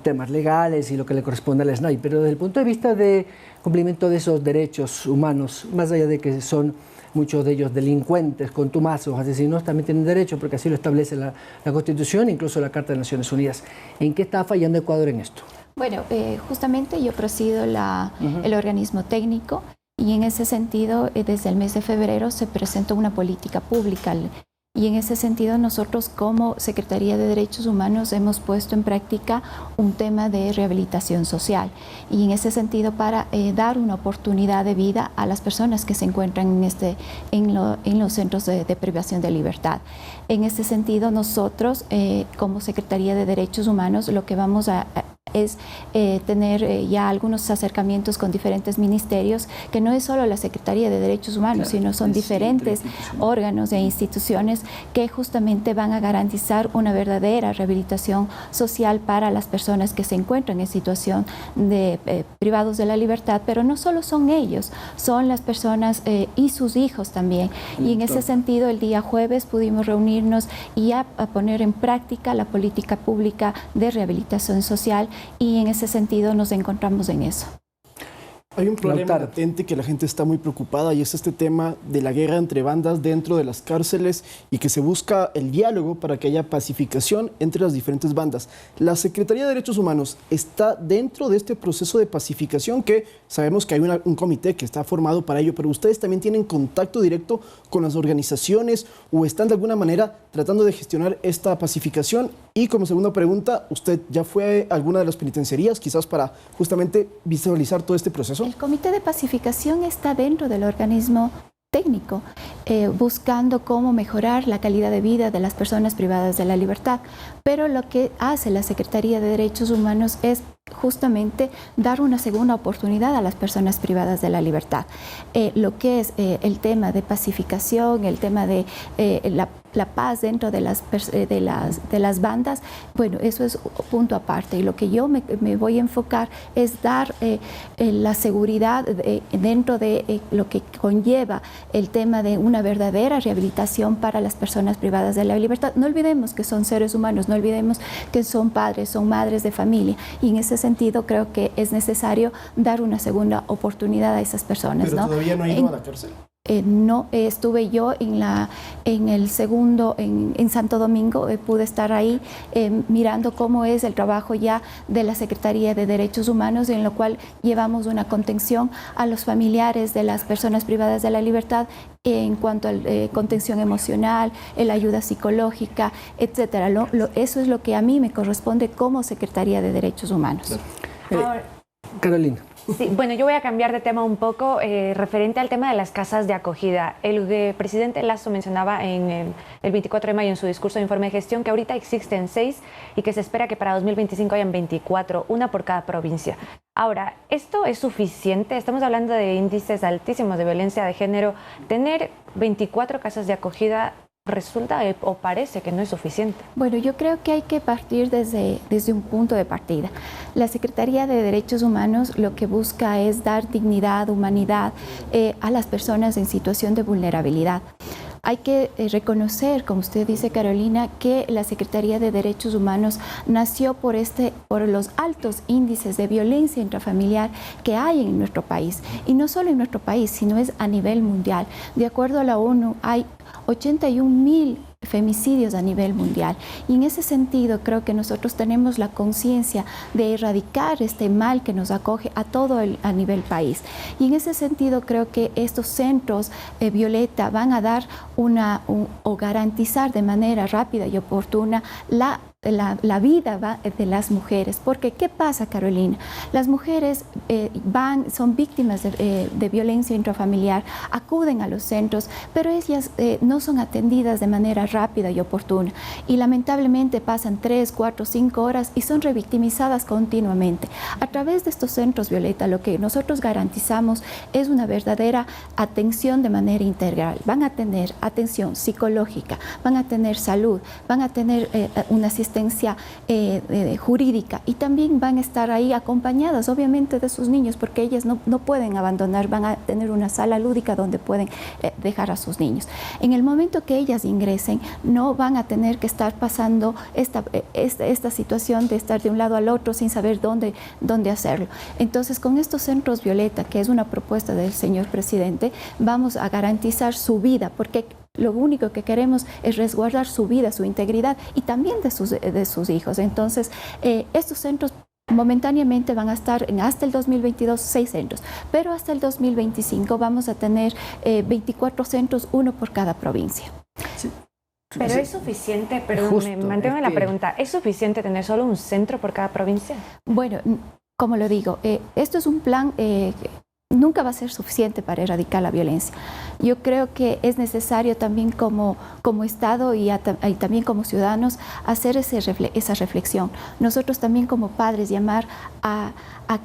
Speaker 4: temas legales y lo que le corresponde al SNAI, pero desde el punto de vista de cumplimiento de esos derechos humanos, más allá de que son muchos de ellos delincuentes, contumazos, asesinos, también tienen derecho, porque así lo establece la Constitución, incluso la Carta de Naciones Unidas. ¿En qué está fallando Ecuador en esto?
Speaker 12: Bueno, justamente yo presido el organismo técnico y en ese sentido, desde el mes de febrero se presentó una política pública. Y en ese sentido nosotros como Secretaría de Derechos Humanos hemos puesto en práctica un tema de rehabilitación social y en ese sentido para dar una oportunidad de vida a las personas que se encuentran en los centros de privación de libertad. En ese sentido nosotros como Secretaría de Derechos Humanos lo que vamos a es tener ya algunos acercamientos con diferentes ministerios, que no es solo la Secretaría de Derechos Humanos, sino son diferentes órganos e instituciones que justamente van a garantizar una verdadera rehabilitación social para las personas que se encuentran en situación de privados de la libertad, pero no solo son ellos, son las personas y sus hijos también. Y en ese sentido, el día jueves pudimos reunirnos y a poner en práctica la política pública de rehabilitación social y en ese sentido nos encontramos en eso.
Speaker 2: Hay un problema latente que la gente está muy preocupada y es este tema de la guerra entre bandas dentro de las cárceles y que se busca el diálogo para que haya pacificación entre las diferentes bandas. La Secretaría de Derechos Humanos está dentro de este proceso de pacificación, que sabemos que hay un comité que está formado para ello, pero ustedes también tienen contacto directo con las organizaciones o están de alguna manera tratando de gestionar esta pacificación. Y como segunda pregunta, ¿usted ya fue a alguna de las penitenciarías quizás para justamente visualizar todo este proceso?
Speaker 12: El Comité de Pacificación está dentro del organismo técnico, buscando cómo mejorar la calidad de vida de las personas privadas de la libertad. Pero lo que hace la Secretaría de Derechos Humanos es justamente dar una segunda oportunidad a las personas privadas de la libertad. Lo que es el tema de pacificación, el tema de la paz dentro de las bandas, bueno, eso es punto aparte. Y lo que yo me voy a enfocar es dar la seguridad dentro de lo que conlleva el tema de una verdadera rehabilitación para las personas privadas de la libertad. No olvidemos que son seres humanos, no olvidemos que son padres, son madres de familia, y en ese sentido creo que es necesario dar una segunda oportunidad a esas personas.
Speaker 2: ¿Pero todavía no ha ido a la cárcel?
Speaker 12: No, estuve yo en Santo Domingo, pude estar ahí mirando cómo es el trabajo ya de la Secretaría de Derechos Humanos, en lo cual llevamos una contención a los familiares de las personas privadas de la libertad en cuanto a contención emocional, la ayuda psicológica, etcétera. Eso es lo que a mí me corresponde como Secretaría de Derechos Humanos.
Speaker 4: Carolina.
Speaker 3: Sí, bueno, yo voy a cambiar de tema un poco referente al tema de las casas de acogida. El presidente Lasso mencionaba el 24 de mayo en su discurso de informe de gestión que ahorita existen 6 y que se espera que para 2025 hayan 24, una por cada provincia. Ahora, ¿esto es suficiente? Estamos hablando de índices altísimos de violencia de género. ¿Tener 24 casas de acogida resulta o parece que no es suficiente?
Speaker 12: Bueno, yo creo que hay que partir desde un punto de partida. La Secretaría de Derechos Humanos lo que busca es dar dignidad, humanidad a las personas en situación de vulnerabilidad. Hay que reconocer, como usted dice, Carolina, que la Secretaría de Derechos Humanos nació por los altos índices de violencia intrafamiliar que hay en nuestro país. Y no solo en nuestro país, sino es a nivel mundial. De acuerdo a la ONU, hay 81.000 femicidios a nivel mundial. Y en ese sentido creo que nosotros tenemos la conciencia de erradicar este mal que nos acoge a todo a nivel país. Y en ese sentido creo que estos centros, Violeta, van a dar o garantizar de manera rápida y oportuna la vida de las mujeres. Porque, ¿qué pasa, Carolina? Las mujeres son víctimas de violencia intrafamiliar, acuden a los centros, pero ellas no son atendidas de manera rápida y oportuna. Y lamentablemente pasan 3, 4, 5 horas y son revictimizadas continuamente. A través de estos centros, Violeta, lo que nosotros garantizamos es una verdadera atención de manera integral. Van a tener atención psicológica, van a tener salud, van a tener una asistencia asistencia jurídica, y también van a estar ahí acompañadas obviamente de sus niños, porque ellas no pueden abandonar, van a tener una sala lúdica donde pueden dejar a sus niños. En el momento que ellas ingresen, no van a tener que estar pasando esta situación de estar de un lado al otro sin saber dónde hacerlo. Entonces, con estos centros Violeta, que es una propuesta del señor presidente, vamos a garantizar su vida, porque lo único que queremos es resguardar su vida, su integridad y también de sus hijos. Entonces, estos centros momentáneamente van a estar hasta el 2022 6 centros, pero hasta el 2025 vamos a tener 24 centros, uno por cada provincia.
Speaker 3: Sí. Pero es suficiente, perdón, me mantengo en la pregunta, ¿es suficiente tener solo un centro por cada provincia?
Speaker 12: Bueno, como lo digo, esto es un plan nunca va a ser suficiente para erradicar la violencia. Yo creo que es necesario también como Estado y también como ciudadanos hacer esa reflexión. Nosotros también como padres llamar a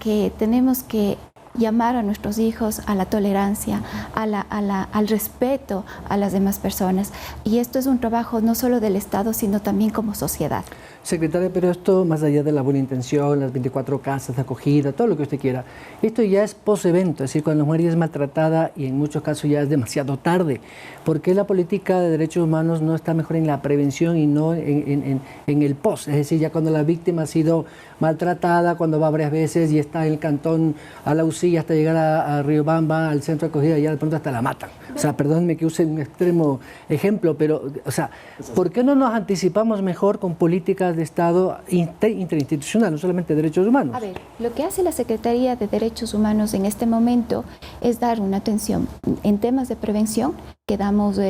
Speaker 12: que tenemos que llamar a nuestros hijos a la tolerancia, al respeto a las demás personas. Y esto es un trabajo no solo del Estado, sino también como sociedad.
Speaker 4: Secretaria, pero esto, más allá de la buena intención, las 24 casas de acogida, todo lo que usted quiera, esto ya es post-evento, es decir, cuando la mujer es maltratada y en muchos casos ya es demasiado tarde. ¿Por qué la política de derechos humanos no está mejor en la prevención y no en el post? Es decir, ya cuando la víctima ha sido maltratada, cuando va varias veces y está en el cantón a la UCI hasta llegar a Riobamba, al centro de acogida, ya de pronto hasta la matan. O sea, perdónenme que use un extremo ejemplo, pero, o sea, ¿por qué no nos anticipamos mejor con políticas de Estado interinstitucional, no solamente de derechos humanos?
Speaker 12: A ver, lo que hace la Secretaría de Derechos Humanos en este momento es dar una atención en temas de prevención, que damos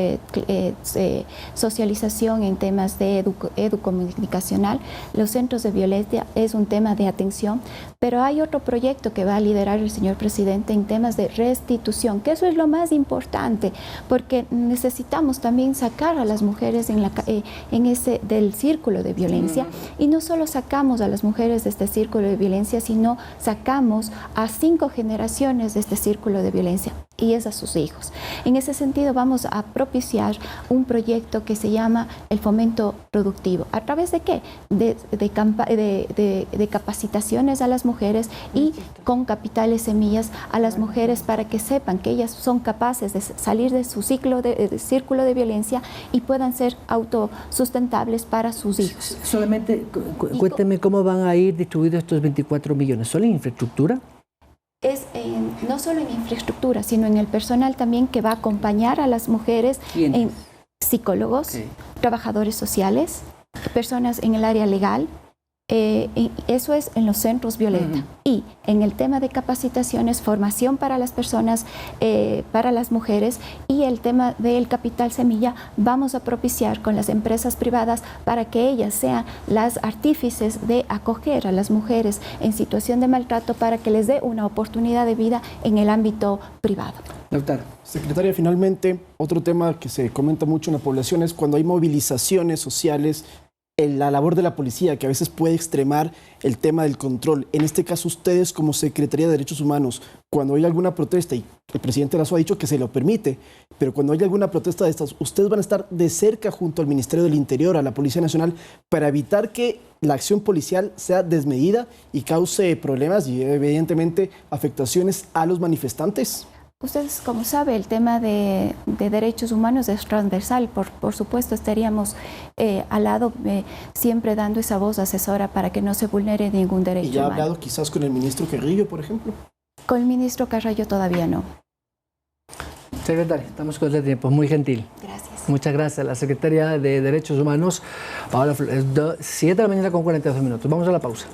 Speaker 12: socialización en temas de educomunicacional. Los centros de violencia es un tema de atención, pero hay otro proyecto que va a liderar el señor presidente en temas de restitución, que eso es lo más importante, porque necesitamos también sacar a las mujeres del círculo de violencia, y no solo sacamos a las mujeres de este círculo de violencia, sino sacamos a 5 generaciones de este círculo de violencia, y es a sus hijos. En ese sentido vamos a propiciar un proyecto que se llama el fomento productivo. ¿A través de qué? De capacitaciones a las mujeres y con capitales semillas a las mujeres para que sepan que ellas son capaces de salir de su círculo de violencia y puedan ser autosustentables para sus hijos.
Speaker 4: Solamente cuénteme cómo van a ir distribuidos estos 24 millones. ¿Solo en infraestructura?
Speaker 12: Es no solo en infraestructura, sino en el personal también que va a acompañar a las mujeres, en psicólogos, trabajadores sociales, personas en el área legal. Eso es en los centros Violeta. Y en el tema de capacitaciones, formación para las personas, para las mujeres, y el tema del capital semilla, vamos a propiciar con las empresas privadas para que ellas sean las artífices de acoger a las mujeres en situación de maltrato para que les dé una oportunidad de vida en el ámbito privado.
Speaker 2: Doctora. Secretaria, finalmente, otro tema que se comenta mucho en la población es cuando hay movilizaciones sociales, la labor de la policía, que a veces puede extremar el tema del control. En este caso, ustedes como Secretaría de Derechos Humanos, cuando hay alguna protesta, y el presidente Lasso ha dicho que se lo permite, pero cuando hay alguna protesta de estas, ustedes van a estar de cerca junto al Ministerio del Interior, a la Policía Nacional, para evitar que la acción policial sea desmedida y cause problemas y evidentemente afectaciones a los manifestantes.
Speaker 12: Ustedes, como saben, el tema de derechos humanos es transversal. Por supuesto, estaríamos al lado siempre dando esa voz asesora para que no se vulnere ningún derecho humano.
Speaker 2: ¿Y ya ha hablado quizás con el ministro Carrillo, por ejemplo?
Speaker 12: Con el ministro Carrillo todavía no.
Speaker 4: Secretaria, estamos con el tiempo, muy gentil.
Speaker 12: Gracias.
Speaker 4: Muchas gracias. La Secretaria de Derechos Humanos, Paola Flores, 7 de la mañana con 42 minutos. Vamos a la pausa.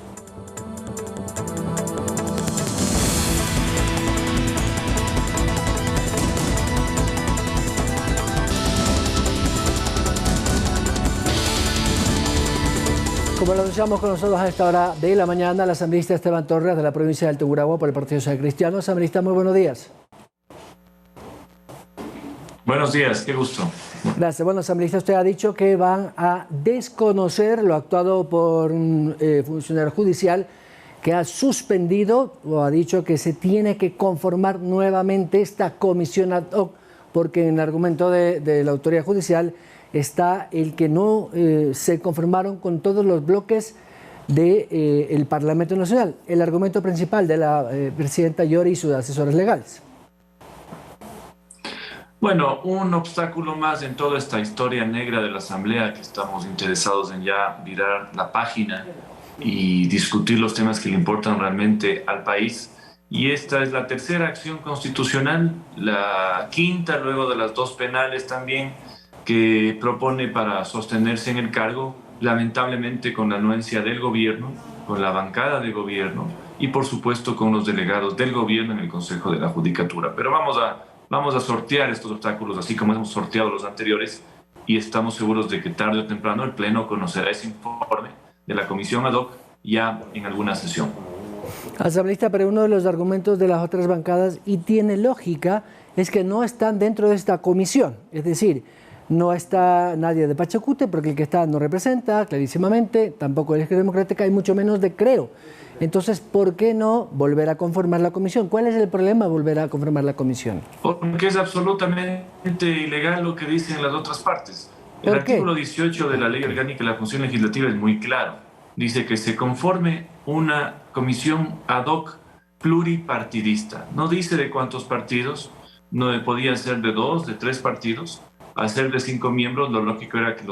Speaker 4: Como lo anunciamos con nosotros a esta hora de la mañana, la asambleísta Esteban Torres, de la provincia del Tungurahua, por el Partido Social Cristiano. Asambleísta, muy buenos días.
Speaker 13: Buenos días, qué gusto.
Speaker 4: Gracias. Bueno, asambleísta, usted ha dicho que van a desconocer lo actuado por un funcionario judicial que ha suspendido o ha dicho que se tiene que conformar nuevamente esta comisión ad hoc, porque en el argumento de la autoridad judicial está el que no se conformaron con todos los bloques del Parlamento Nacional. El argumento principal de la presidenta Yori y sus asesores legales.
Speaker 13: Bueno, un obstáculo más en toda esta historia negra de la Asamblea, que estamos interesados en ya virar la página y discutir los temas que le importan realmente al país. Y esta es la tercera acción constitucional, la quinta luego de las 2 penales también, que propone para sostenerse en el cargo, lamentablemente con la anuencia del gobierno, con la bancada de gobierno y por supuesto con los delegados del gobierno en el Consejo de la Judicatura. Pero vamos a sortear estos obstáculos, así como hemos sorteado los anteriores, y estamos seguros de que tarde o temprano el Pleno conocerá ese informe de la Comisión ad hoc ya en alguna sesión.
Speaker 4: Asambleísta, pero uno de los argumentos de las otras bancadas, y tiene lógica, es que no están dentro de esta comisión. Es decir, no está nadie de Pachacute, porque el que está no representa, clarísimamente, tampoco de la Izquierda Democrática y mucho menos de Creo. Entonces, ¿por qué no volver a conformar la comisión? ¿Cuál es el problema volver a conformar la comisión?
Speaker 13: Porque es absolutamente ilegal lo que dicen las otras partes. El artículo 18 de la Ley Orgánica de la Función Legislativa es muy claro. Dice que se conforme una comisión ad hoc pluripartidista. No dice de cuántos partidos, no podía ser de 2, de 3 partidos. Al ser de 5 miembros, lo lógico era que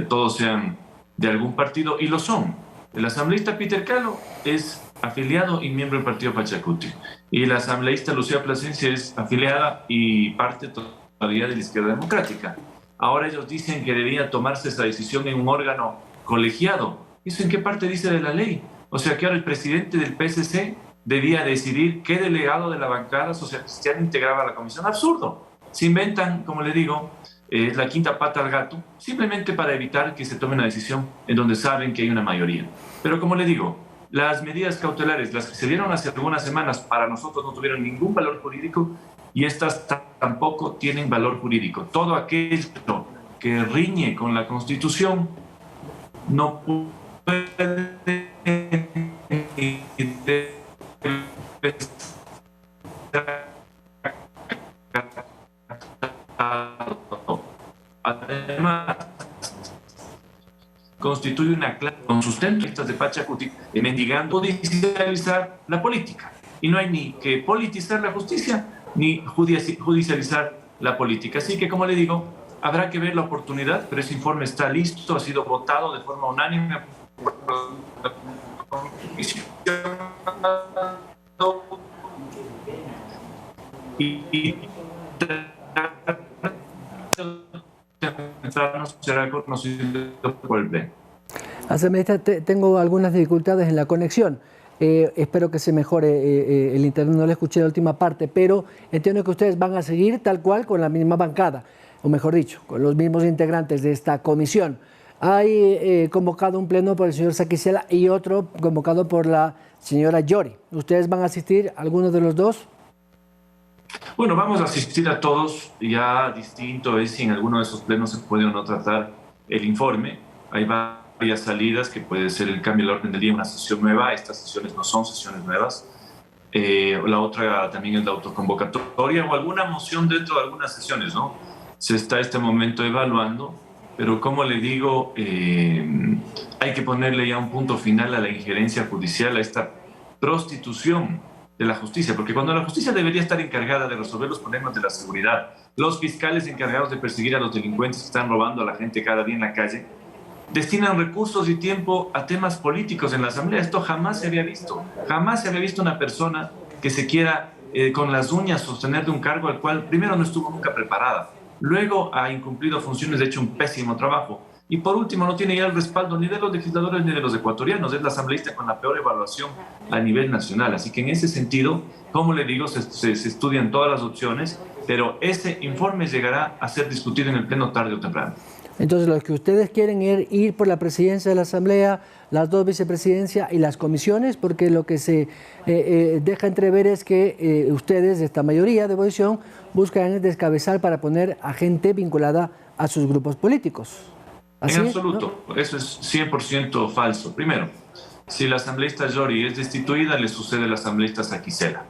Speaker 13: todos sean de algún partido, y lo son. El asambleísta Peter Calo es afiliado y miembro del partido Pachacuti. Y la asambleísta Lucía Plasencia es afiliada y parte todavía de la Izquierda Democrática. Ahora ellos dicen que debería tomarse esa decisión en un órgano colegiado. ¿Eso en qué parte dice de la ley? O sea que ahora el presidente del PSC debía decidir qué delegado de la bancada social cristiana integraba la comisión. Absurdo. Se inventan, como le digo, la quinta pata al gato, simplemente para evitar que se tome una decisión en donde saben que hay una mayoría. Pero como le digo, las medidas cautelares, las que se dieron hace algunas semanas, para nosotros no tuvieron ningún valor jurídico, y estas tampoco tienen valor jurídico. Todo aquello que riñe con la Constitución no puede además constituye una clase con sustento de Pachacuti mendigando judicializar la política. Y no hay ni que politizar la justicia ni judicializar la política. Así que, como le digo, habrá que ver la oportunidad, pero ese informe está listo, ha sido votado de forma unánime por la Comisión y será conocido por el Pleno.
Speaker 4: Asambleísta, tengo algunas dificultades en la conexión. Espero que se mejore el internet, no le escuché la última parte, pero entiendo que ustedes van a seguir tal cual con la misma bancada, o mejor dicho, con los mismos integrantes de esta comisión. Hay convocado un pleno por el señor Saquicela y otro convocado por la señora Yori. ¿Ustedes van a asistir a alguno de los dos?
Speaker 13: Bueno, vamos a asistir a todos. Ya distinto es si en alguno de esos plenos se puede o no tratar el informe. Hay varias salidas, que puede ser el cambio del orden del día, una sesión nueva. Estas sesiones no son sesiones nuevas. La otra también es la autoconvocatoria o alguna moción dentro de algunas sesiones, ¿no? Se está este momento evaluando, pero como le digo, hay que ponerle ya un punto final a la injerencia judicial, a esta prostitución de la justicia, porque cuando la justicia debería estar encargada de resolver los problemas de la seguridad, los fiscales encargados de perseguir a los delincuentes que están robando a la gente cada día en la calle, destinan recursos y tiempo a temas políticos en la Asamblea. Esto jamás se había visto. Jamás se había visto una persona que se quiera con las uñas sostener de un cargo al cual primero no estuvo nunca preparada, luego ha incumplido funciones, ha hecho un pésimo trabajo, y por último no tiene ya el respaldo ni de los legisladores ni de los ecuatorianos. Es la asambleísta con la peor evaluación a nivel nacional. Así que en ese sentido, como le digo, se estudian todas las opciones, pero ese informe llegará a ser discutido en el Pleno tarde o temprano.
Speaker 4: Entonces, los que ustedes quieren ir por la presidencia de la Asamblea, las 2 vicepresidencias y las comisiones, porque lo que se deja entrever es que ustedes, esta mayoría de oposición, buscan descabezar para poner a gente vinculada a sus grupos políticos.
Speaker 13: En absoluto, ¿no? Eso es 100% falso. Primero, si la asambleísta Yori es destituida, le sucede a la asambleísta Saquicela,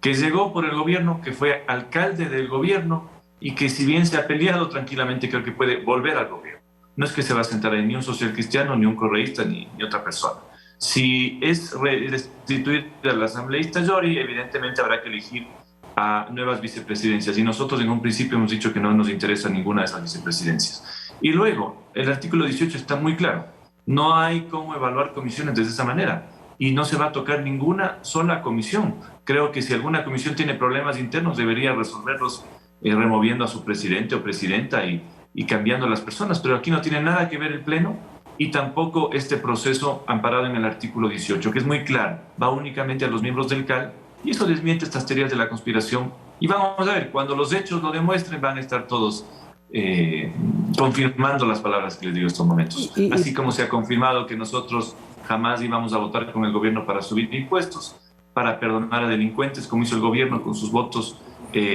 Speaker 13: que llegó por el gobierno, que fue alcalde del gobierno y que si bien se ha peleado tranquilamente, creo que puede volver al gobierno. No es que se va a sentar ahí ni un social cristiano, ni un correísta, ni otra persona. Si es restituir al asambleísta Yori, evidentemente habrá que elegir a nuevas vicepresidencias. Y nosotros en un principio hemos dicho que no nos interesa ninguna de esas vicepresidencias. Y luego, el artículo 18 está muy claro. No hay cómo evaluar comisiones de esa manera. Y no se va a tocar ninguna sola comisión. Creo que si alguna comisión tiene problemas internos, debería resolverlos removiendo a su presidente o presidenta y cambiando a las personas. Pero aquí no tiene nada que ver el Pleno y tampoco este proceso amparado en el artículo 18, que es muy claro. Va únicamente a los miembros del CAL y eso desmiente estas teorías de la conspiración. Y vamos a ver, cuando los hechos lo demuestren, van a estar todos confirmando las palabras que les digo en estos momentos. Así como se ha confirmado que nosotros jamás íbamos a votar con el gobierno para subir impuestos, para perdonar a delincuentes, como hizo el gobierno con sus votos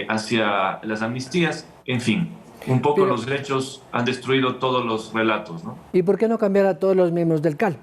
Speaker 13: hacia las amnistías. En fin, un poco los hechos han destruido todos los relatos, ¿no?
Speaker 4: ¿Y por qué no cambiar a todos los miembros del CAL?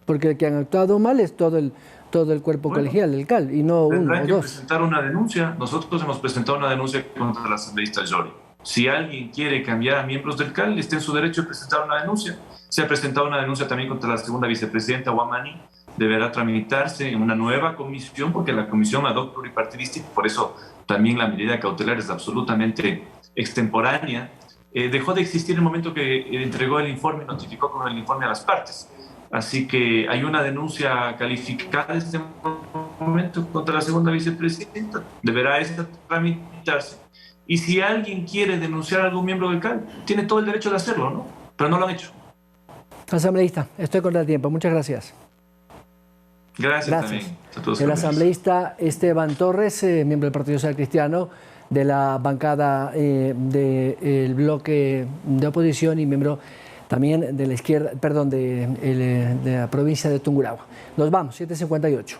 Speaker 4: Porque el que han actuado mal es todo el cuerpo colegial del CAL y no uno o dos.
Speaker 13: Presentar una denuncia. Nosotros hemos presentado una denuncia contra el asambleísta Yori. Si alguien quiere cambiar a miembros del CAL, está en su derecho de presentar una denuncia. Se ha presentado una denuncia también contra la segunda vicepresidenta Wamani. Deberá tramitarse en una nueva comisión, porque la comisión ad hoc pluripartidista, por eso también la medida cautelar es absolutamente extemporánea, dejó de existir en el momento que entregó el informe, notificó con el informe a las partes. Así que hay una denuncia calificada en este momento contra la segunda vicepresidenta. Deberá esta tramitarse. Y si alguien quiere denunciar a algún miembro del CAL, tiene todo el derecho de hacerlo, ¿no? Pero no lo han hecho.
Speaker 4: Asambleísta, estoy contra el tiempo. Muchas gracias.
Speaker 13: Gracias. También.
Speaker 4: El asambleísta Esteban Torres, miembro del Partido Social Cristiano, de la bancada del bloque de oposición y miembro también de la izquierda, perdón, de la provincia de Tungurahua. Nos vamos, 7:58.